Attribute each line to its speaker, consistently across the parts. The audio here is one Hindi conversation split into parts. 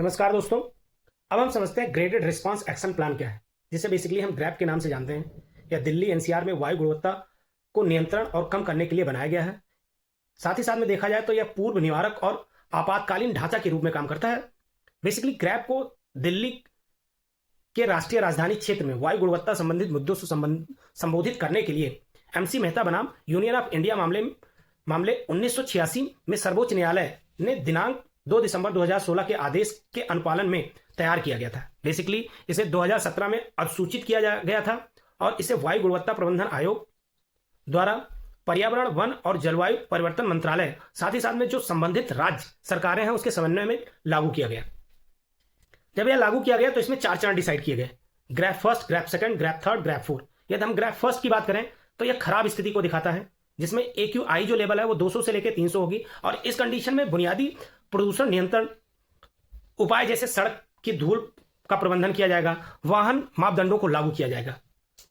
Speaker 1: नमस्कार दोस्तों। अब हम समझते हैं ग्रेडेड रिस्पांस एक्शन प्लान क्या है, जिसे बेसिकली हम ग्रैप के नाम से जानते हैं। यह दिल्ली एनसीआर में वायु गुणवत्ता को नियंत्रण और कम करने के लिए बनाया गया है। साथ ही साथ में देखा जाए तो यह पूर्व निवारक और आपातकालीन ढांचा के रूप में काम करता है। बेसिकली ग्रैप को दिल्ली के राष्ट्रीय राजधानी क्षेत्र में वायु गुणवत्ता संबंधित मुद्दों से संबोधित करने के लिए एमसी मेहता बनाम यूनियन ऑफ इंडिया मामले 1986 में सर्वोच्च न्यायालय ने दिनांक 2 दिसंबर 2016 के आदेश के अनुपालन में तैयार किया गया था। बेसिकली इसे 2017 में अधिसूचित किया गया था और इसे वायु गुणवत्ता प्रबंधन आयोग द्वारा पर्यावरण, वन और जलवायु परिवर्तन मंत्रालय, साथ ही साथ में जो संबंधित राज्य सरकारें हैं, उसके समन्वय में लागू किया गया। जब यह लागू किया गया तो इसमें 4 चरण डिसाइड किए गए: grab first, grab second, grab third, grab fourth. यदि हम ग्रैप फर्स्ट की बात करें तो यह खराब स्थिति को दिखाता है, जिसमें AQI जो लेवल है वो 200 से लेकर 300 होगी। और इस कंडीशन में बुनियादी प्रदूषण नियंत्रण उपाय जैसे सड़क की धूल का प्रबंधन किया जाएगा, वाहन मापदंडों को लागू किया जाएगा।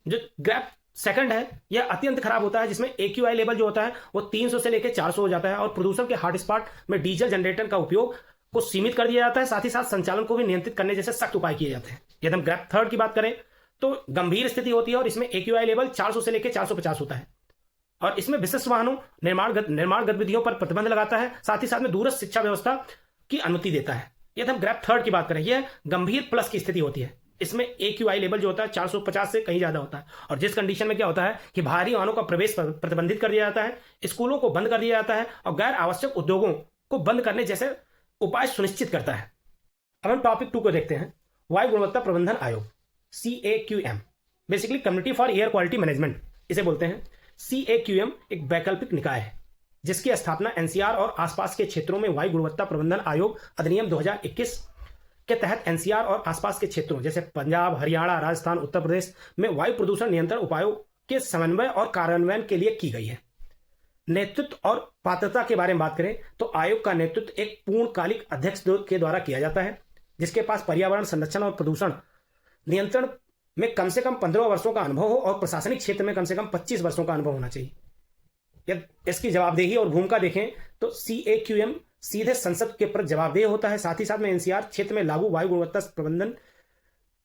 Speaker 1: जो ग्रैप सेकंड है यह अत्यंत खराब होता है, जिसमें AQI लेवल जो होता है वो 300 से लेकर 400 हो जाता है और प्रदूषण के हॉटस्पॉट में डीजल जनरेटर का उपयोग को सीमित कर दिया जाता है। साथ ही साथ संचालन को भी नियंत्रित करने जैसे सख्त उपाय किए जाते हैं। यदि हम ग्रैप थर्ड की बात करें तो गंभीर स्थिति होती है और इसमें AQI लेवल 400 से लेकर 450 होता है और इसमें विशिष्ट वाहनों निर्माण गतिविधियों पर प्रतिबंध लगाता है। साथ ही साथ में दूरस्थ शिक्षा व्यवस्था की अनुमति देता है। यदि हम ग्रैप थर्ड की बात करें, यह गंभीर प्लस की स्थिति होती है। इसमें AQI लेवल जो होता है 450 से कहीं ज्यादा होता है और जिस कंडीशन में क्या होता है कि भारी वाहनों का प्रवेश प्रतिबंधित कर दिया जाता है, स्कूलों को बंद कर दिया जाता है और गैर आवश्यक उद्योगों को बंद करने जैसे उपाय सुनिश्चित करता है। अब हम टॉपिक 2 को देखते हैं, वायु गुणवत्ता प्रबंधन आयोग, CAQM। Basically community for air quality management इसे बोलते हैं। CAQM एक वैकल्पिक निकाय है जिसकी स्थापना एनसीआर और आसपास के क्षेत्रों में वायु गुणवत्ता प्रबंधन आयोग अधिनियम 2021 के तहत एनसीआर और आसपास के क्षेत्रों जैसे पंजाब, हरियाणा, राजस्थान, उत्तर प्रदेश में वायु प्रदूषण नियंत्रण उपायों के समन्वय और कार्यान्वयन के लिए की गई है। नेतृत्व और पात्रता के बारे में बात करें तो आयोग का नेतृत्व एक पूर्णकालिक अध्यक्ष के द्वारा किया जाता है, जिसके पास पर्यावरण संरक्षण और प्रदूषण नियंत्रण में कम से कम 15 वर्षों का अनुभव हो और प्रशासनिक क्षेत्र में कम से कम 25 वर्षों का अनुभव होना चाहिए। यदि इसकी जवाबदेही और भूमिका देखें तो CAQM सीधे संसद के प्रति जवाबदेह होता है। साथ ही साथ में एनसीआर क्षेत्र में लागू वायु गुणवत्ता प्रबंधन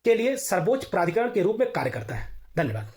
Speaker 1: के लिए सर्वोच्च प्राधिकरण के रूप में कार्य करता है। धन्यवाद।